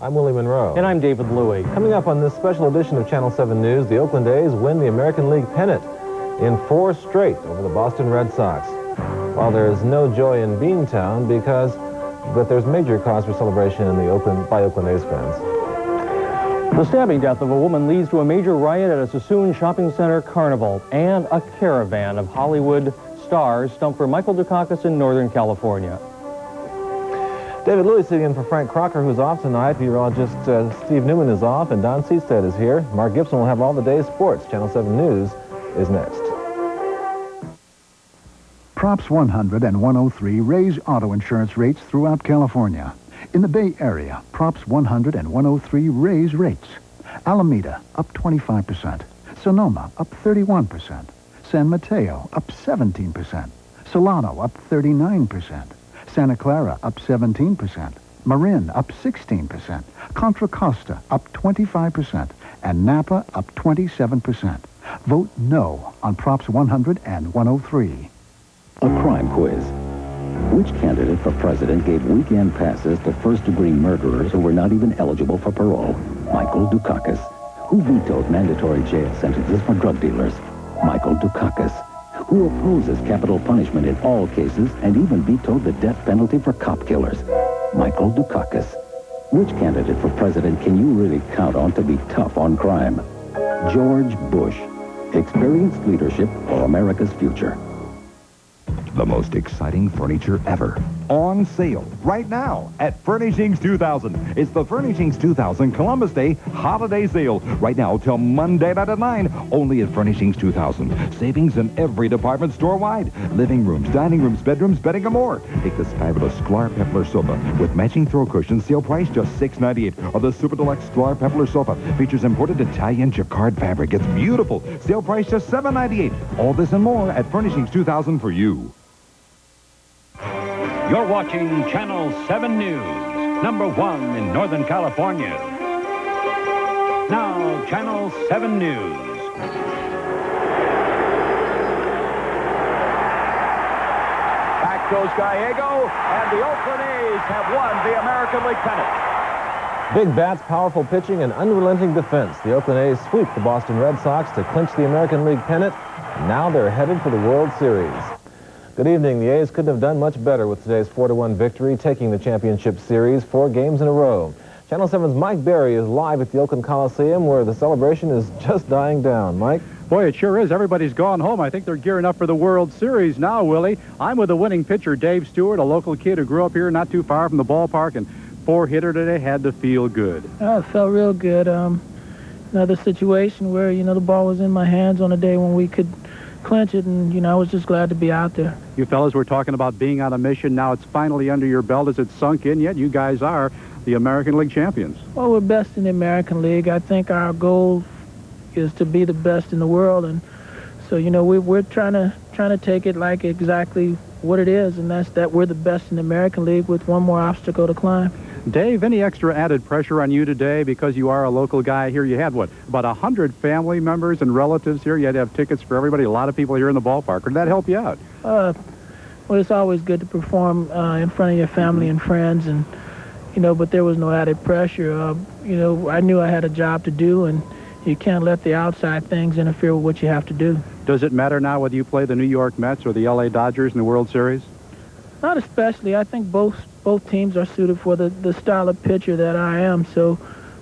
I'm Willie Monroe. And I'm David Louie. Coming up on this special edition of Channel 7 News, the Oakland A's win the American League pennant in 4 straight over the Boston Red Sox. While there is no joy in Beantown but there's major cause for celebration in by Oakland A's fans. The stabbing death of a woman leads to a major riot at a Sassoon shopping center carnival, and a caravan of Hollywood stars stumped for Michael Dukakis in Northern California. David Louie sitting in for Frank Crocker, who's off tonight. Steve Newman is off, and Don Seastead is here. Mark Gibson will have all the day's sports. Channel 7 News is next. Props 100 and 103 raise auto insurance rates throughout California. In the Bay Area, Props 100 and 103 raise rates. Alameda, up 25%. Sonoma, up 31%. San Mateo, up 17%. Solano, up 39%. Santa Clara, up 17%. Marin, up 16%. Contra Costa, up 25%. And Napa, up 27%. Vote no on Props 100 and 103. A crime quiz. Which candidate for president gave weekend passes to first-degree murderers who were not even eligible for parole? Michael Dukakis. Who vetoed mandatory jail sentences for drug dealers? Michael Dukakis. Who opposes capital punishment in all cases and even vetoed the death penalty for cop killers? Michael Dukakis. Which candidate for president can you really count on to be tough on crime? George Bush. Experienced leadership for America's future. The most exciting furniture ever. On sale right now at Furnishings 2000. It's the Furnishings 2000 Columbus Day holiday sale. Right now till Monday night at 9. Only at Furnishings 2000. Savings in every department store-wide. Living rooms, dining rooms, bedrooms, bedding, and more. Take this fabulous Sklar Pepler sofa with matching throw cushions. Sale price just $6.98. Or the Super Deluxe Sklar Pepler sofa. Features imported Italian jacquard fabric. It's beautiful. Sale price just $7.98. All this and more at Furnishings 2000 for you. You're watching Channel 7 News, #1 in Northern California. Now, Channel 7 News. Back goes Gallego, and the Oakland A's have won the American League pennant. Big bats, powerful pitching, and unrelenting defense. The Oakland A's sweep the Boston Red Sox to clinch the American League pennant. Now they're headed for the World Series. Good evening. The A's couldn't have done much better with today's 4-1 victory, taking the championship series 4 games in a row. Channel 7's Mike Berry is live at the Oakland Coliseum, where the celebration is just dying down. Mike? Boy, it sure is. Everybody's gone home. I think they're gearing up for the World Series now, Willie. I'm with the winning pitcher, Dave Stewart, a local kid who grew up here not too far from the ballpark, and 4-hitter today had to feel good. Oh, it felt real good. Another situation where, the ball was in my hands on a day when we could clinch it, and, I was just glad to be out there. You fellas were talking about being on a mission. Now it's finally under your belt. As it's sunk in yet? You guys are the American League champions. Well, we're best in the American League. I think our goal is to be the best in the world, and so, we're trying to take it like exactly what it is, and that's that we're the best in the American League with one more obstacle to climb. Dave, any extra added pressure on you today because you are a local guy here? You had, about 100 family members and relatives here? You had to have tickets for everybody, a lot of people here in the ballpark. Did that help you out? Well, it's always good to perform in front of your family and friends, and, but there was no added pressure. I knew I had a job to do, and you can't let the outside things interfere with what you have to do. Does it matter now whether you play the New York Mets or the L.A. Dodgers in the World Series? Not especially. I think both teams are suited for the style of pitcher that I am. So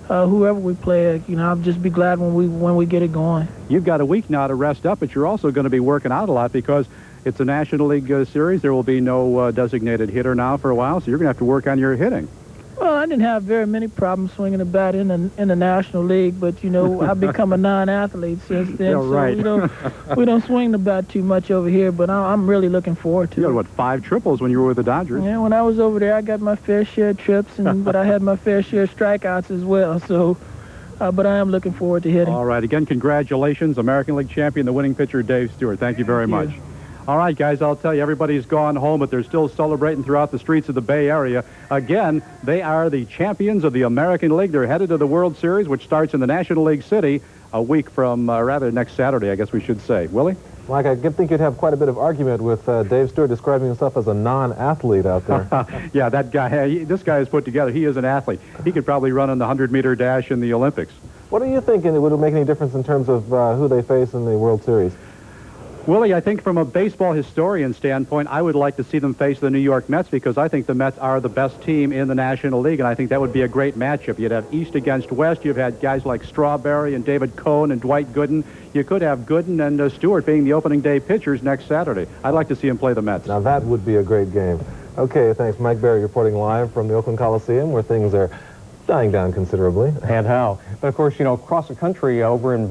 whoever we play, I'll just be glad when we get it going. You've got a week now to rest up, but you're also going to be working out a lot because it's a National League Series. There will be no designated hitter now for a while, so you're going to have to work on your hitting. Well, I didn't have very many problems swinging the bat in the National League, but I've become a non-athlete since then. Yeah, right. So we don't swing the bat too much over here, but I'm really looking forward to it. You got 5 triples when you were with the Dodgers? Yeah, when I was over there, I got my fair share of trips, but I had my fair share of strikeouts as well. So, but I am looking forward to hitting. All right. Again, congratulations, American League champion, the winning pitcher, Dave Stewart. Thank you very much. All right, guys, I'll tell you, everybody's gone home, but they're still celebrating throughout the streets of the Bay Area. Again, they are the champions of the American League. They're headed to the World Series, which starts in the National League City a week from, next Saturday, I guess we should say. Willie? Mike, I think you'd have quite a bit of argument with Dave Stewart describing himself as a non-athlete out there. Yeah, that guy, this guy is put together. He is an athlete. He could probably run on the 100-meter dash in the Olympics. What are you thinking? Would it make any difference in terms of who they face in the World Series? Willie, I think from a baseball historian standpoint, I would like to see them face the New York Mets because I think the Mets are the best team in the National League, and I think that would be a great matchup. You'd have East against West. You've had guys like Strawberry and David Cohn and Dwight Gooden. You could have Gooden and Stewart being the opening day pitchers next Saturday. I'd like to see them play the Mets. Now, that would be a great game. Okay, thanks. Mike Berry reporting live from the Oakland Coliseum, where things are dying down considerably. And how? But of course, you know, across the country,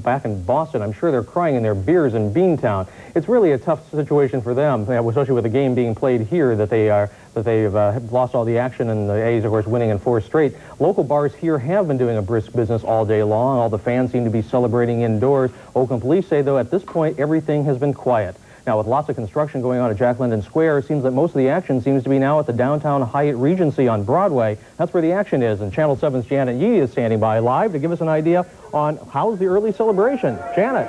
back in Boston, I'm sure they're crying in their beers in Beantown. It's really a tough situation for them, especially with the game being played here, that they've lost all the action, and the A's, of course, winning in 4 straight. Local bars here have been doing a brisk business all day long. All the fans seem to be celebrating indoors. Oakland police say, though, at this point, everything has been quiet. Now, with lots of construction going on at Jack London Square, it seems that most of the action seems to be now at the downtown Hyatt Regency on Broadway. That's where the action is, and Channel 7's Janet Yee is standing by live to give us an idea on how's the early celebration. Janet.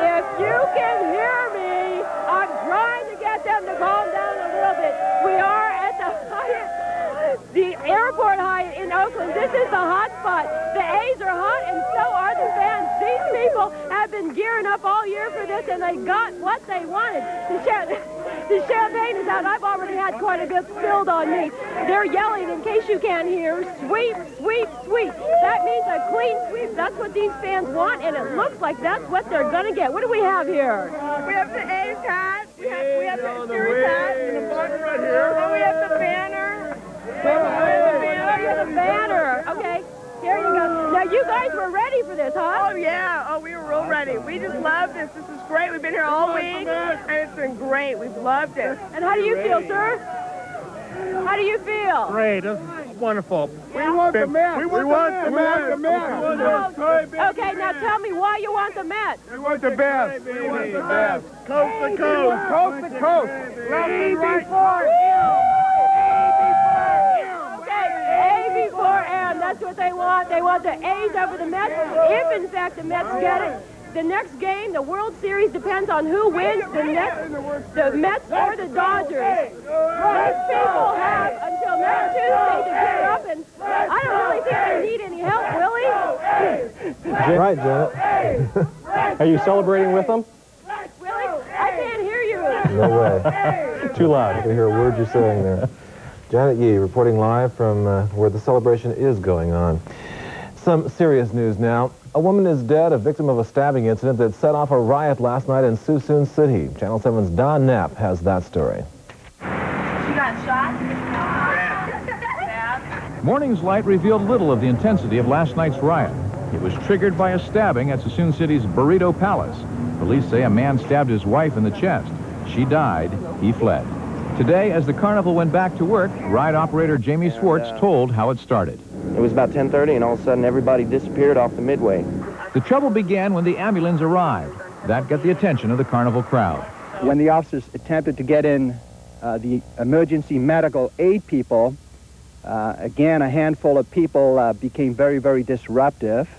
If you can hear me, I'm trying to get them to calm down a little bit. We are at the Hyatt, the airport Hyatt in Oakland. This is the hot spot. The A's are hot, and so are the fans. These people have been gearing up all year for this, and they got what they wanted. The champagne is out. I've already had quite a bit spilled on me. They're yelling, in case you can't hear, sweep, sweep, sweep. That means a clean sweep. That's what these fans want, and it looks like that's what they're going to get. What do we have here? We have the A's hat. We have the Stewart's hat. And the button right here. And we have the banner. Oh, you have the banner. Okay. Here you go. Now, you guys were ready for this, huh? Oh, yeah. Oh, we were real ready. We just love this. This is great. We've been here all week, and it's been great. We've loved it. And how do you feel, sir? How do you feel? Great. This is wonderful. We want the Mets. We want the Mets. Okay, now tell me why you want the Mets. We want the best. We want the best. Coast to coast. Coast to coast. A before M. That's what they want. They want the A's over the Mets. If, in fact, the Mets get it, the next game, the World Series, depends on who wins, the Mets or the Dodgers. These people have until next Tuesday to gear up, and I don't really think they need any help, Willie. Right, Janet. Are you celebrating with them? Willie, I can't hear you. No way. Too loud. I can hear a word you're saying there. Janet Yee reporting live from where the celebration is going on. Some serious news now. A woman is dead, a victim of a stabbing incident that set off a riot last night in Suisun City. Channel 7's Don Knapp has that story. She got shot? Morning's light revealed little of the intensity of last night's riot. It was triggered by a stabbing at Suisun City's Burrito Palace. Police say a man stabbed his wife in the chest. She died. He fled. Today, as the carnival went back to work, ride operator Jamie Swartz told how it started. It was about 10:30, and all of a sudden everybody disappeared off the midway. The trouble began when the ambulance arrived. That got the attention of the carnival crowd. When the officers attempted to get in the emergency medical aid people, again, a handful of people became very, very disruptive,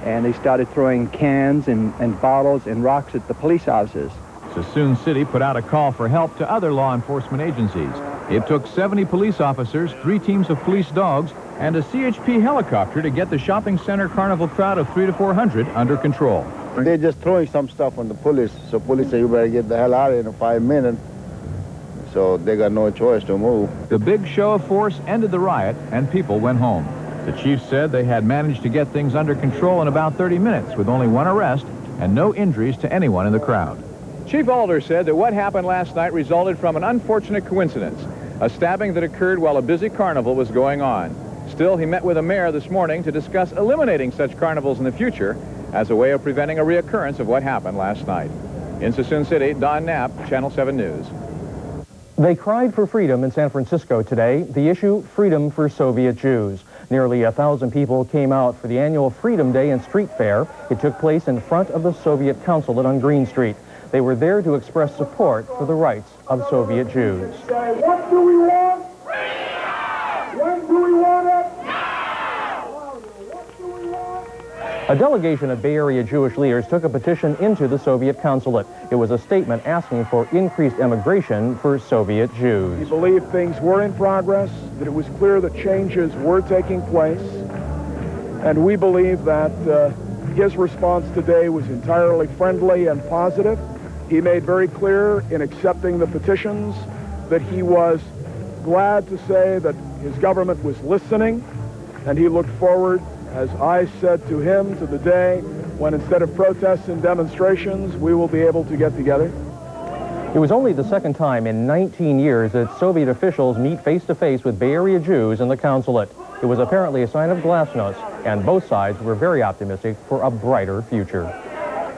and they started throwing cans and bottles and rocks at the police officers. Suisun City put out a call for help to other law enforcement agencies. It took 70 police officers, 3 teams of police dogs, and a CHP helicopter to get the shopping center carnival crowd of 300 to 400 under control. They're just throwing some stuff on the police, so police say you better get the hell out of here in 5 minutes. So they got no choice to move. The big show of force ended the riot, and people went home. The chief said they had managed to get things under control in about 30 minutes with only 1 arrest and no injuries to anyone in the crowd. Chief Alder said that what happened last night resulted from an unfortunate coincidence, a stabbing that occurred while a busy carnival was going on. Still, he met with the mayor this morning to discuss eliminating such carnivals in the future as a way of preventing a reoccurrence of what happened last night. In Suisun City, Don Knapp, Channel 7 News. They cried for freedom in San Francisco today. The issue, freedom for Soviet Jews. Nearly 1,000 people came out for the annual Freedom Day and Street Fair. It took place in front of the Soviet consulate on Green Street. They were there to express support for the rights of Soviet Jews. What do we want? Freedom! When do we want it? Now! What do we want? Freedom! A delegation of Bay Area Jewish leaders took a petition into the Soviet consulate. It was a statement asking for increased immigration for Soviet Jews. He believed things were in progress, that it was clear that changes were taking place, and we believe that his response today was entirely friendly and positive. He made very clear in accepting the petitions that he was glad to say that his government was listening, and he looked forward, as I said to him, to the day when instead of protests and demonstrations, we will be able to get together. It was only the second time in 19 years that Soviet officials meet face-to-face with Bay Area Jews in the consulate. It was apparently a sign of glasnost, and both sides were very optimistic for a brighter future.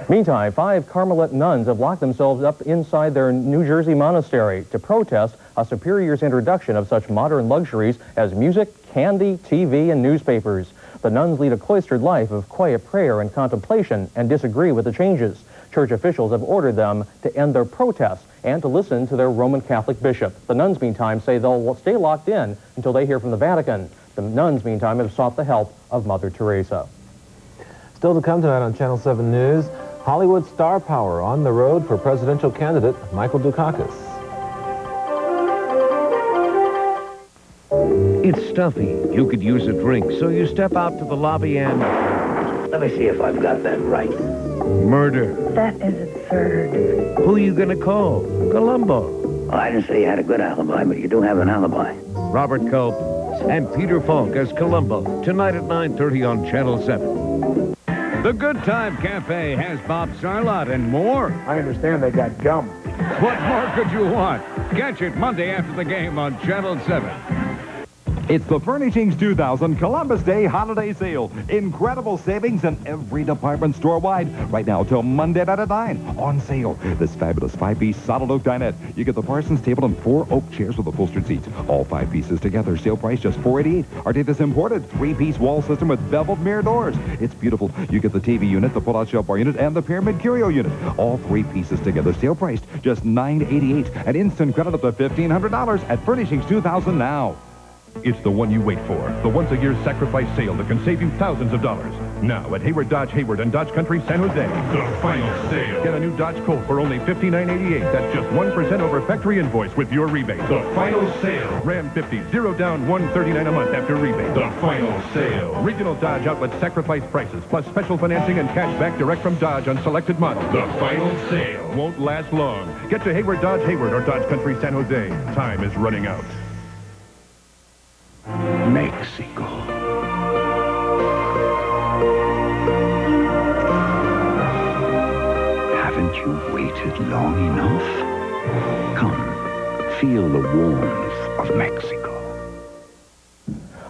Meantime, 5 Carmelite nuns have locked themselves up inside their New Jersey monastery to protest a superior's introduction of such modern luxuries as music, candy, TV, and newspapers. The nuns lead a cloistered life of quiet prayer and contemplation and disagree with the changes. Church officials have ordered them to end their protests and to listen to their Roman Catholic bishop. The nuns, meantime, say they'll stay locked in until they hear from the Vatican. The nuns, meantime, have sought the help of Mother Teresa. Still to come tonight on Channel 7 News, Hollywood star power on the road for presidential candidate Michael Dukakis. It's stuffy. You could use a drink, so you step out to the lobby and... Let me see if I've got that right. Murder. That is absurd. Who you gonna call? Columbo. Well, I didn't say you had a good alibi, but you do have an alibi. Robert Culp and Peter Falk as Columbo. Tonight at 9:30 on Channel 7. The Good Time Cafe has Bob Sarlott and more. I understand they got gum. What more could you want? Catch it Monday after the game on Channel 7. It's the Furnishings 2000 Columbus Day Holiday Sale. Incredible savings in every department store-wide. Right now till Monday night at 9. On sale. This fabulous 5-piece solid oak dinette. You get the Parsons table and 4 oak chairs with upholstered seats. All 5 pieces together. Sale price just $4.88. Our this imported 3-piece wall system with beveled mirror doors. It's beautiful. You get the TV unit, the pull-out shelf bar unit, and the pyramid curio unit. All 3 pieces together. Sale price just $9.88. An instant credit up to $1,500 at Furnishings 2000 now. It's the one you wait for. The once-a-year sacrifice sale that can save you thousands of dollars. Now at Hayward Dodge Hayward and Dodge Country San Jose. The final sale. Get a new Dodge Colt for only $59.88. That's just 1% over factory invoice with your rebate. The final sale. Ram 50, 0 down, $139 a month after rebate. The final sale. Regional Dodge outlet sacrifice prices, plus special financing and cash back direct from Dodge on selected models. The final sale. Won't last long. Get to Hayward Dodge Hayward or Dodge Country San Jose. Time is running out. Mexico. Haven't you waited long enough? Come, feel the warmth of Mexico.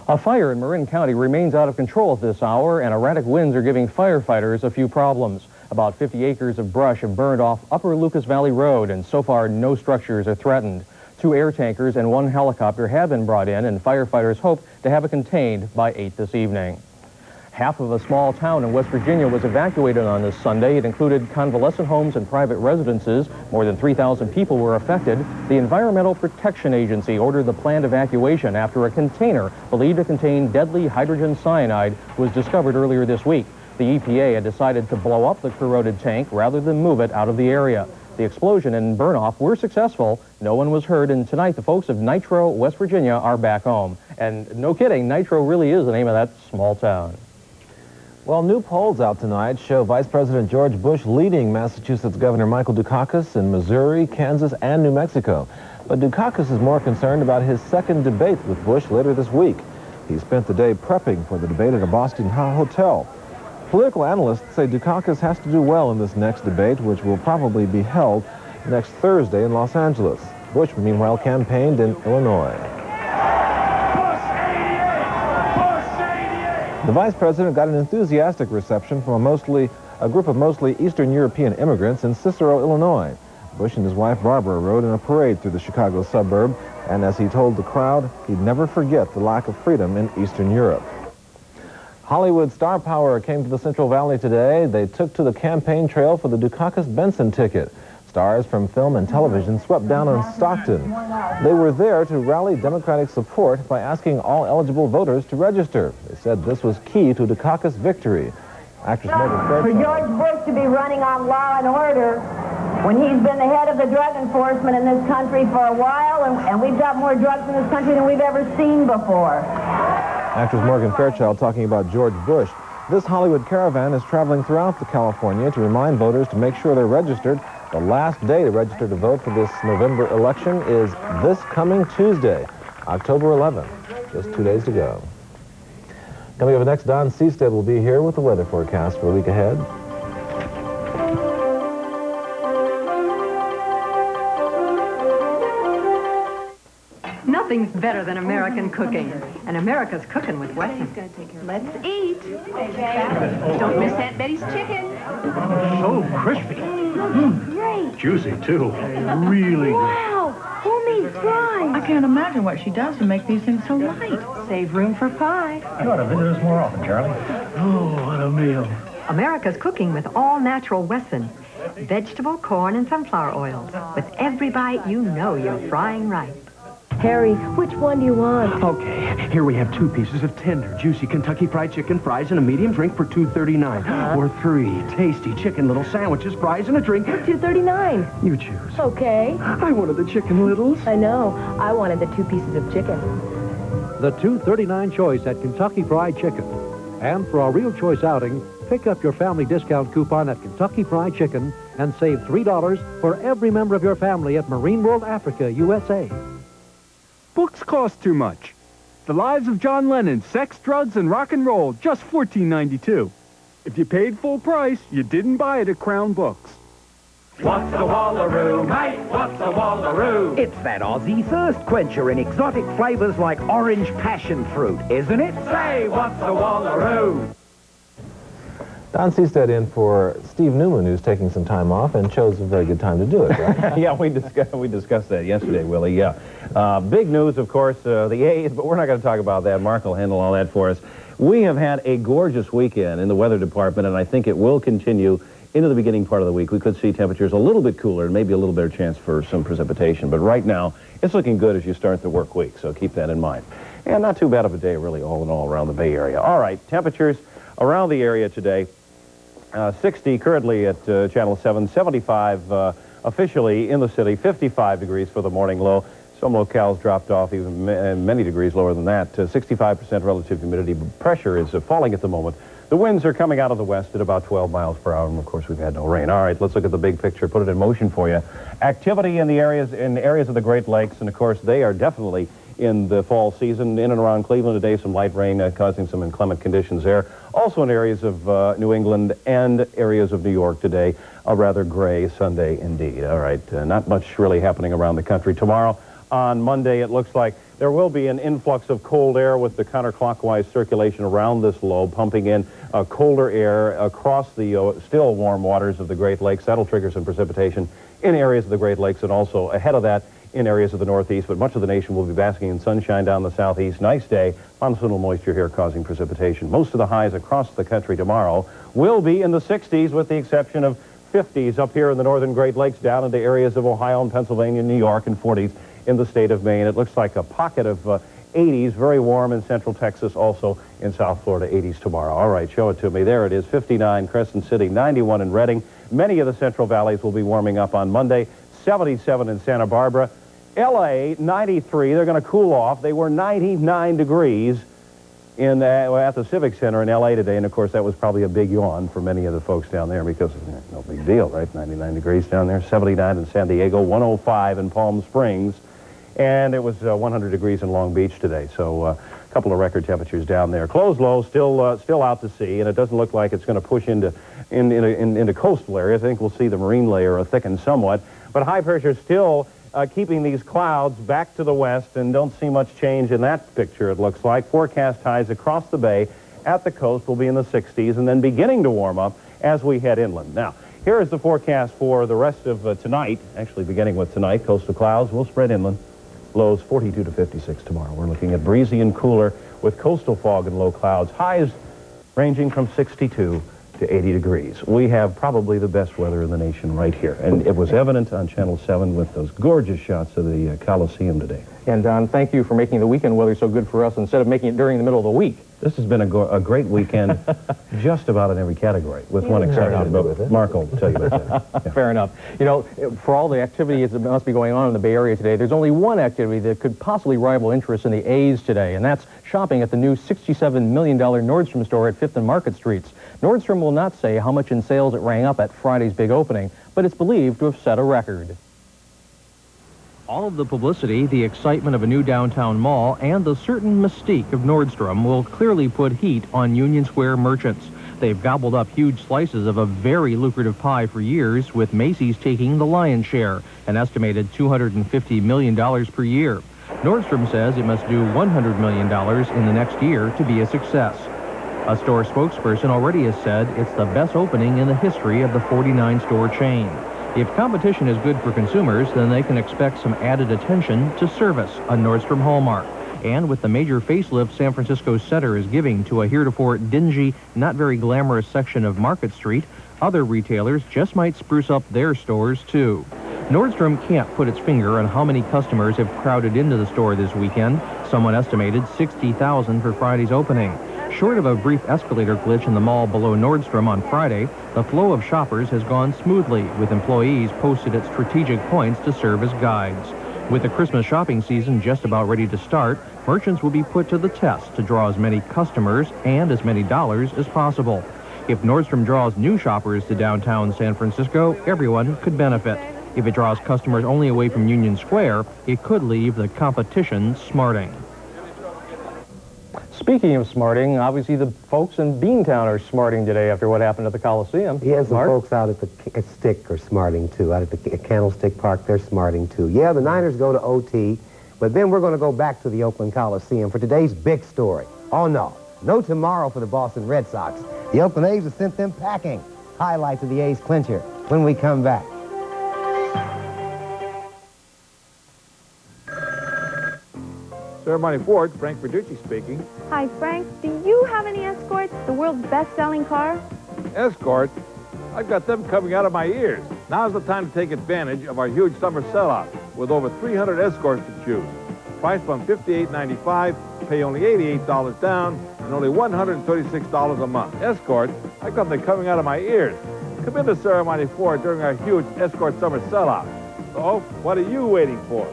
A fire in Marin County remains out of control at this hour, and erratic winds are giving firefighters a few problems. About 50 acres of brush have burned off Upper Lucas Valley Road, and so far no structures are threatened. 2 air tankers and 1 helicopter have been brought in, and firefighters hope to have it contained by 8 this evening. Half of a small town in West Virginia was evacuated on this Sunday. It included convalescent homes and private residences. More than 3,000 people were affected. The Environmental Protection Agency ordered the planned evacuation after a container believed to contain deadly hydrogen cyanide was discovered earlier this week. The EPA had decided to blow up the corroded tank rather than move it out of the area. The explosion and burn-off were successful. No one was hurt, and tonight the folks of Nitro, West Virginia are back home. And no kidding, Nitro really is the name of that small town. Well, new polls out tonight show Vice President George Bush leading Massachusetts Governor Michael Dukakis in Missouri, Kansas, and New Mexico. But Dukakis is more concerned about his second debate with Bush later this week. He spent the day prepping for the debate at a Boston hotel. Political analysts say Dukakis has to do well in this next debate, which will probably be held next Thursday in Los Angeles. Bush, meanwhile, campaigned in Illinois. The vice president got an enthusiastic reception from a group of mostly Eastern European immigrants in Cicero, Illinois. Bush and his wife Barbara rode in a parade through the Chicago suburb, and as he told the crowd, he'd never forget the lack of freedom in Eastern Europe. Hollywood star power came to the Central Valley today. They took to the campaign trail for the Dukakis-Benson ticket. Stars from film and television swept down on Stockton. They were there to rally Democratic support by asking all eligible voters to register. They said this was key to Dukakis' victory. Actress Morgan For Fairchild. George Bush to be running on law and order when he's been the head of the drug enforcement in this country for a while, and we've got more drugs in this country than we've ever seen before. Actress Morgan Fairchild talking about George Bush. This Hollywood caravan is traveling throughout California to remind voters to make sure they're registered. The last day to register to vote for this November election is this coming Tuesday, October 11th. Just 2 days to go. Coming up next, Don Seastead will be here with the weather forecast for the week ahead. Nothing's better than American cooking. And America's cooking with Wesson. Let's eat. Don't miss Aunt Betty's chicken. So crispy. Great. Juicy, too. Really good. Wow. Homemade fries. I can't imagine what she does to make these things so light. Save room for pie. You ought to visit us more often, Charlie. Oh, what a meal. America's cooking with all-natural Wesson. Vegetable, corn, and sunflower oils. With every bite, you know you're frying right. Harry, which one do you want? Okay, here we have 2 pieces of tender, juicy Kentucky Fried Chicken fries and a medium drink for $2.39. Or 3 tasty chicken little sandwiches, fries, and a drink For $2.39. You choose. Okay. I wanted the chicken littles. I know. I wanted the 2 pieces of chicken. The $2.39 choice at Kentucky Fried Chicken. And for a real choice outing, pick up your family discount coupon at Kentucky Fried Chicken and save $3 for every member of your family at Marine World Africa, USA. Books cost too much. The Lives of John Lennon, Sex, Drugs, and Rock and Roll, just $14.92. If you paid full price, you didn't buy it at Crown Books. What's a wallaroo, mate? What's a wallaroo? It's that Aussie thirst quencher in exotic flavors like orange passion fruit, isn't it? Say, what's a wallaroo? Don Seastead in for Steve Newman, who's taking some time off and chose a very good time to do it, right? Yeah, we discussed that yesterday, Willie, yeah. Big news, of course, the A's, but we're not going to talk about that. Mark will handle all that for us. We have had a gorgeous weekend in the weather department, and I think it will continue into the beginning part of the week. We could see temperatures a little bit cooler and maybe a little better chance for some precipitation, but right now, it's looking good as you start the work week, so keep that in mind. And not too bad of a day, really, all in all, around the Bay Area. All right, temperatures around the area today. 60 currently at Channel 7, 75 officially in the city, 55 degrees for the morning low. Some locales dropped off even many degrees lower than that. 65% relative humidity. Pressure is falling at the moment. The winds are coming out of the west at about 12 miles per hour, and of course we've had no rain. All right, let's look at the big picture, put it in motion for you. Activity in the areas of the Great Lakes, and of course they are definitely in the fall season. In and around Cleveland today, some light rain causing some inclement conditions there. Also in areas of New England and areas of New York today, a rather gray Sunday indeed. All right, not much really happening around the country. Tomorrow, on Monday, it looks like there will be an influx of cold air with the counterclockwise circulation around this lobe, pumping in colder air across the still warm waters of the Great Lakes. That'll trigger some precipitation in areas of the Great Lakes and also ahead of that in areas of the Northeast, but much of the nation will be basking in sunshine down the Southeast. Nice day. Monsoonal moisture here causing precipitation. Most of the highs across the country tomorrow will be in the 60s with the exception of 50s up here in the northern Great Lakes, down into areas of Ohio and Pennsylvania, New York, and 40s in the state of Maine. It looks like a pocket of 80s, very warm in central Texas, also in South Florida, 80s tomorrow. All right, show it to me. There it is, 59 Crescent City, 91 in Redding. Many of the central valleys will be warming up on Monday, 77 in Santa Barbara. L.A., 93. They're going to cool off. They were 99 degrees at the Civic Center in L.A. today, and of course that was probably a big yawn for many of the folks down there because no big deal, right? 99 degrees down there. 79 in San Diego, 105 in Palm Springs, and it was 100 degrees in Long Beach today. So a couple of record temperatures down there. Closed low, still out to sea, and it doesn't look like it's going to push into coastal areas. I think we'll see the marine layer thicken somewhat, but high pressure still keeping these clouds back to the west, and don't see much change in that picture, it looks like. Forecast highs across the bay at the coast will be in the 60s and then beginning to warm up as we head inland. Now, here is the forecast for the rest of tonight, actually beginning with tonight. Coastal clouds will spread inland. Lows 42 to 56 tomorrow. We're looking at breezy and cooler with coastal fog and low clouds. Highs ranging from 62 to 80 degrees. We have probably the best weather in the nation right here. And it was evident on Channel 7 with those gorgeous shots of the Coliseum today. And Don, thank you for making the weekend weather so good for us instead of making it during the middle of the week. This has been a great weekend, just about in every category, with one exception. But Mark will tell you about that. Yeah. Fair enough. You know, for all the activities that must be going on in the Bay Area today, there's only one activity that could possibly rival interest in the A's today, and that's shopping at the new $67 million Nordstrom store at 5th and Market Streets. Nordstrom will not say how much in sales it rang up at Friday's big opening, but it's believed to have set a record. All of the publicity, the excitement of a new downtown mall, and the certain mystique of Nordstrom will clearly put heat on Union Square merchants. They've gobbled up huge slices of a very lucrative pie for years, with Macy's taking the lion's share, an estimated $250 million per year. Nordstrom says it must do $100 million in the next year to be a success. A store spokesperson already has said it's the best opening in the history of the 49-store chain. If competition is good for consumers, then they can expect some added attention to service, a Nordstrom hallmark. And with the major facelift San Francisco Center is giving to a heretofore dingy, not very glamorous section of Market Street, other retailers just might spruce up their stores too. Nordstrom can't put its finger on how many customers have crowded into the store this weekend. Someone estimated 60,000 for Friday's opening. Short of a brief escalator glitch in the mall below Nordstrom on Friday, the flow of shoppers has gone smoothly, with employees posted at strategic points to serve as guides. With the Christmas shopping season just about ready to start, merchants will be put to the test to draw as many customers and as many dollars as possible. If Nordstrom draws new shoppers to downtown San Francisco, everyone could benefit. If it draws customers only away from Union Square, it could leave the competition smarting. Speaking of smarting, obviously the folks in Beantown are smarting today after what happened at the Coliseum. Yes, the folks out at the Stick are smarting too. Out at the Candlestick Park, they're smarting too. Yeah, the Niners go to OT, but then we're going to go back to the Oakland Coliseum for today's big story. Oh no tomorrow for the Boston Red Sox. The Oakland A's have sent them packing. Highlights of the A's clincher when we come back. Ceremony Ford, Frank Verducci speaking. Hi, Frank. Do you have any Escorts, the world's best-selling car? Escorts? I've got them coming out of my ears. Now's the time to take advantage of our huge summer sellout with over 300 Escorts to choose. Priced from $58.95, pay only $88 down, and only $136 a month. Escorts? I've got them coming out of my ears. Come into Ceremony Ford during our huge Escort summer sellout. So, what are you waiting for?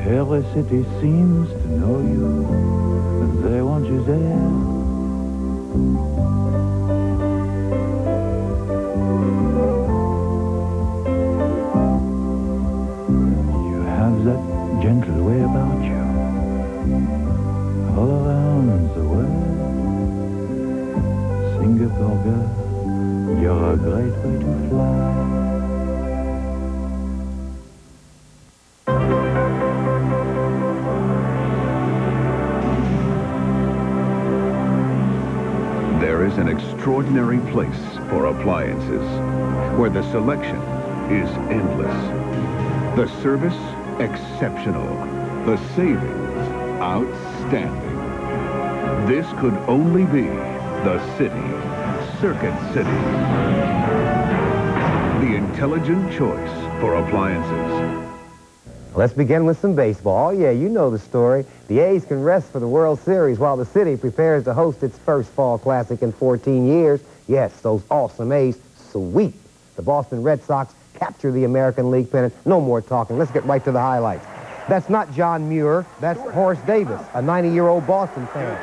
Every city seems to know you. They want you there. You have that gentle way about you. All around the world. Singapore girl, you're a great way to fly. There is an extraordinary place for appliances where the selection is endless, the service exceptional, the savings outstanding. This could only be the city, Circuit City. The intelligent choice for appliances. Let's begin with some baseball. Oh, yeah, you know the story. The A's can rest for the World Series while the city prepares to host its first fall classic in 14 years. Yes, those awesome A's sweep the Boston Red Sox, capture the American League pennant. No more talking. Let's get right to the highlights. That's not John Muir. That's Horace Davis, a 90-year-old Boston fan.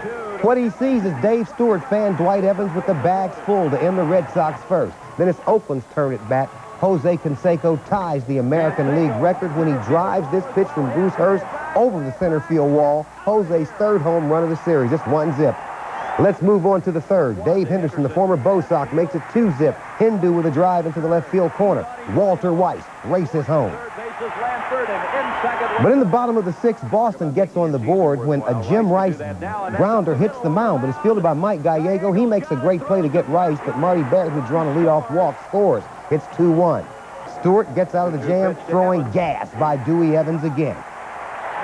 What he sees is Dave Stewart fan Dwight Evans with the bags full to end the Red Sox first. Then it's Oakland's turn at bat. Jose Canseco ties the American League record when he drives this pitch from Bruce Hurst over the center field wall. Jose's third home run of the series. It's 1-zip. Let's move on to the third. Dave Henderson, the former Bo Sox, makes it 2-zip. Hindu with a drive into the left field corner. Walter Weiss races home. But in the bottom of the sixth, Boston gets on the board when a Jim Rice grounder hits the mound, but it's fielded by Mike Gallego. He makes a great play to get Rice, but Marty Barrett, who'd drawn a leadoff walk, scores. It's 2-1. Stewart gets out of the jam, throwing gas by Dewey Evans again.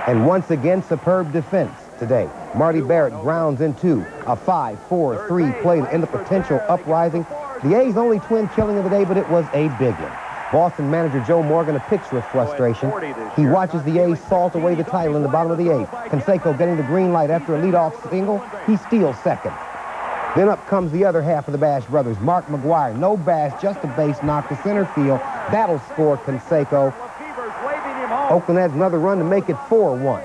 And once again, superb defense today. Marty Barrett grounds into a 5-4-3 play to end the potential uprising. The A's only twin killing of the day, but it was a big one. Boston manager Joe Morgan, a picture of frustration. He watches the A's salt away the title in the bottom of the 8th. Canseco getting the green light after a leadoff single. He steals second. Then up comes the other half of the Bash brothers. Mark McGuire, no bash, just a base knock to center field. That'll score Canseco. Oakland adds another run to make it 4-1.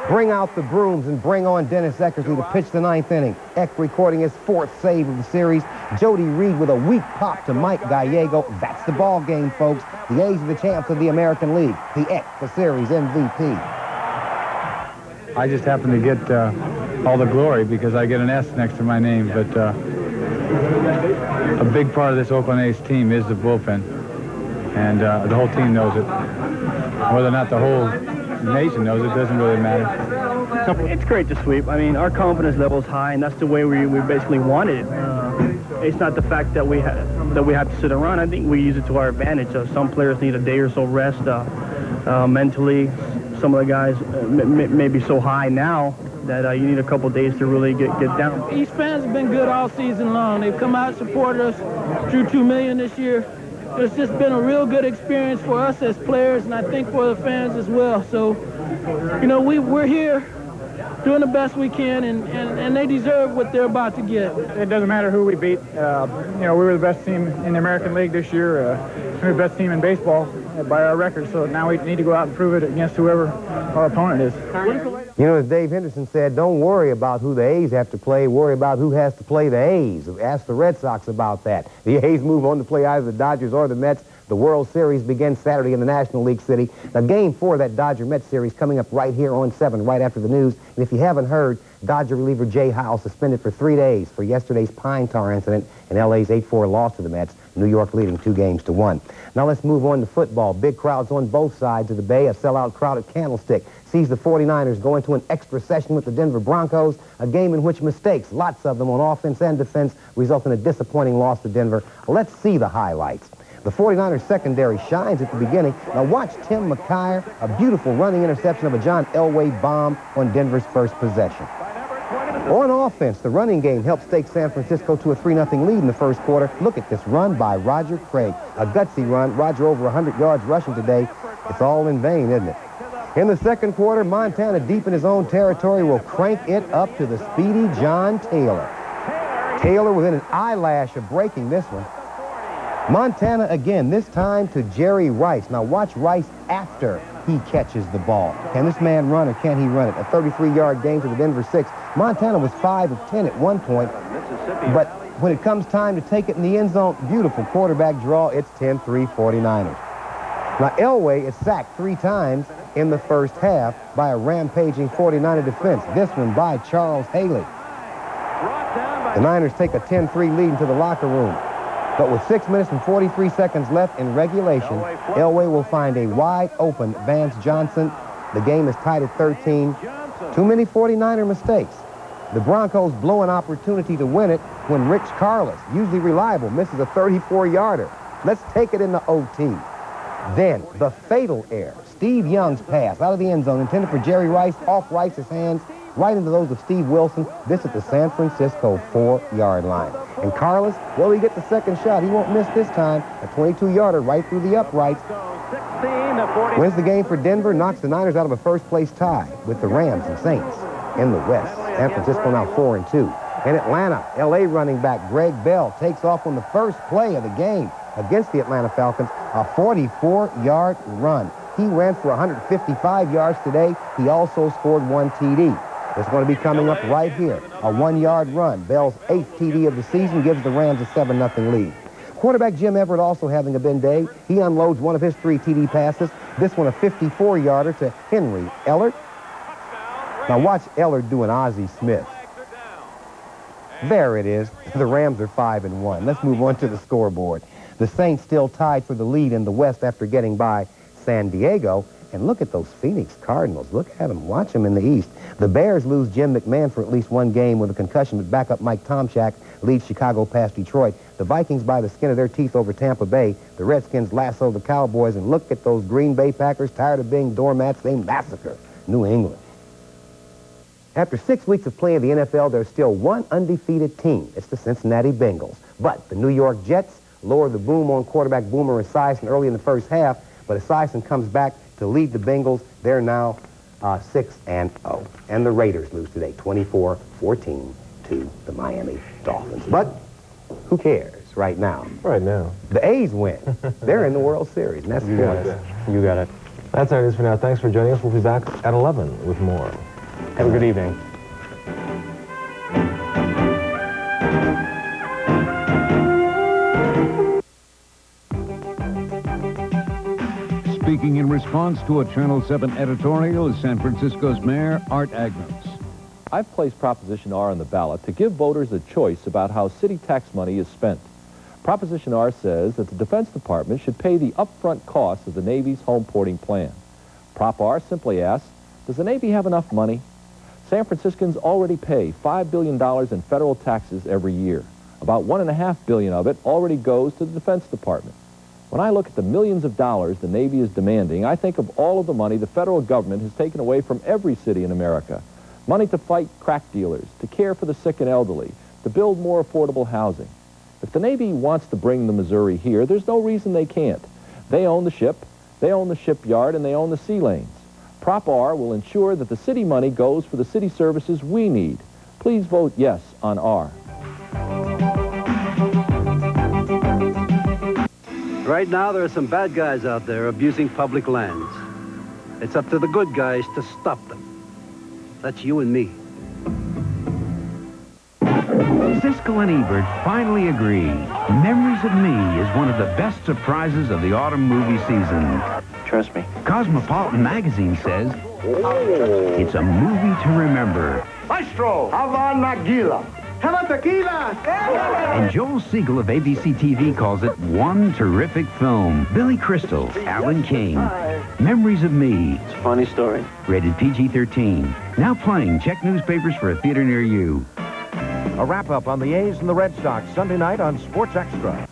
Bring out the brooms and bring on Dennis Eckersley to pitch the 9th inning. Eck recording his 4th save of the series. Jody Reed with a weak pop to Mike Gallego. That's the ball game, folks. The A's are the champs of the American League. The Eck, the series MVP. I just happen to get all the glory because I get an S next to my name, but a big part of this Oakland A's team is the bullpen, and the whole team knows it. Whether or not the whole nation knows it doesn't really matter. It's great to sweep. I mean, our confidence level is high, and that's the way we basically wanted it. It's not the fact that we have to sit around. I think we use it to our advantage. Some players need a day or so rest mentally. Some of the guys may be so high now that you need a couple days to really get down. East fans have been good all season long. They've come out and supported us, drew 2 million this year. It's just been a real good experience for us as players, and I think for the fans as well. So, you know, we're here doing the best we can, and they deserve what they're about to get. It doesn't matter who we beat. You know, we were the best team in the American League this year. We were the best team in baseball by our record, so now we need to go out and prove it against whoever our opponent is. You know, as Dave Henderson said, don't worry about who the A's have to play. Worry about who has to play the A's. Ask the Red Sox about that. The A's move on to play either the Dodgers or the Mets. The World Series begins Saturday in the National League City. Now, Game 4 of that Dodger-Mets series coming up right here on 7, right after the news. And if you haven't heard, Dodger reliever Jay Howell suspended for 3 days for yesterday's pine tar incident and L.A.'s 8-4 loss to the Mets. New York leading 2-1. Now let's move on to football. Big crowds on both sides of the bay. A sellout crowd at Candlestick sees the 49ers go into an extra session with the Denver Broncos, a game in which mistakes, lots of them on offense and defense, result in a disappointing loss to Denver. Let's see the highlights. The 49ers secondary shines at the beginning. Now watch Tim McKyer, a beautiful running interception of a John Elway bomb on Denver's first possession. On offense, the running game helped stake San Francisco to a 3-0 lead in the first quarter. Look at this run by Roger Craig. A gutsy run. Roger over 100 yards rushing today. It's all in vain, isn't it? In the second quarter, Montana, deep in his own territory, will crank it up to the speedy John Taylor. Taylor within an eyelash of breaking this one. Montana again, this time to Jerry Rice. Now watch Rice after he catches the ball. Can this man run or can he run it? A 33-yard gain to the Denver 6. Montana was 5 of 10 at one point, but when it comes time to take it in the end zone, beautiful quarterback draw, it's 10-3 49ers. Now Elway is sacked 3 times in the first half by a rampaging 49er defense. This one by Charles Haley. The Niners take a 10-3 lead into the locker room. But with 6 minutes and 43 seconds left in regulation, Elway will find a wide-open Vance Johnson. The game is tied at 13. Too many 49er mistakes. The Broncos blow an opportunity to win it when Rich Carlos, usually reliable, misses a 34-yarder. Let's take it into OT. Then, the fatal error. Steve Young's pass out of the end zone, intended for Jerry Rice, off Rice's hands, right into those of Steve Wilson. This at the San Francisco 4-yard line. And Carlos, will he get the second shot? He won't miss this time. A 22-yarder right through the uprights. Wins the game for Denver, knocks the Niners out of a first-place tie with the Rams and Saints in the West. San Francisco now 4-2. In Atlanta, L.A. running back Greg Bell takes off on the first play of the game against the Atlanta Falcons, a 44-yard run. He ran for 155 yards today. He also scored 1 TD. It's going to be coming up right here. A 1-yard run. Bell's 8th TD of the season gives the Rams a 7-0 lead. Quarterback Jim Everett also having a big day. He unloads one of his 3 TD passes. This one a 54-yarder to Henry Ellert. Now watch Ellert do an Ozzie Smith. There it is. The Rams are 5-1. Let's move on to the scoreboard. The Saints still tied for the lead in the West after getting by San Diego. And look at those Phoenix Cardinals. Look at them. Watch them in the East. The Bears lose Jim McMahon for at least 1 game with a concussion, but backup Mike Tomczak leads Chicago past Detroit. The Vikings by the skin of their teeth over Tampa Bay. The Redskins lasso the Cowboys. And look at those Green Bay Packers. Tired of being doormats, they massacre New England. After 6 weeks of play in the NFL, there's still one undefeated team. It's the Cincinnati Bengals. But the New York Jets lowered the boom on quarterback Boomer Esiason early in the first half, but Esiason comes back to lead the Bengals. They're now 6-0. And the Raiders lose today, 24-14 to the Miami Dolphins. But who cares right now? Right now. The A's win. They're in the World Series, and that's You got it. You got it. That's our news for now. Thanks for joining us. We'll be back at 11 with more. Have a good evening. Speaking in response to a Channel 7 editorial is San Francisco's Mayor Art Agnos. I've placed Proposition R on the ballot to give voters a choice about how city tax money is spent. Proposition R says that the Defense Department should pay the upfront cost of the Navy's home porting plan. Prop R simply asks, does the Navy have enough money? San Franciscans already pay $5 billion in federal taxes every year. About $1.5 billion of it already goes to the Defense Department. When I look at the millions of dollars the Navy is demanding, I think of all of the money the federal government has taken away from every city in America. Money to fight crack dealers, to care for the sick and elderly, to build more affordable housing. If the Navy wants to bring the Missouri here, there's no reason they can't. They own the ship, they own the shipyard, and they own the sea lanes. Prop R will ensure that the city money goes for the city services we need. Please vote yes on R. Right now, there are some bad guys out there abusing public lands. It's up to the good guys to stop them. That's you and me. Siskel and Ebert finally agree. Memories of Me is one of the best surprises of the autumn movie season. Trust me. Cosmopolitan magazine says it's a movie to remember. Maestro, Havana Nagila. Have a tequila. And Joel Siegel of ABC TV calls it one terrific film. Billy Crystal, Alan King. Memories of Me. It's a funny story. Rated PG-13. Now playing. Check newspapers for a theater near you. A wrap-up on the A's and the Red Sox Sunday night on Sports Extra.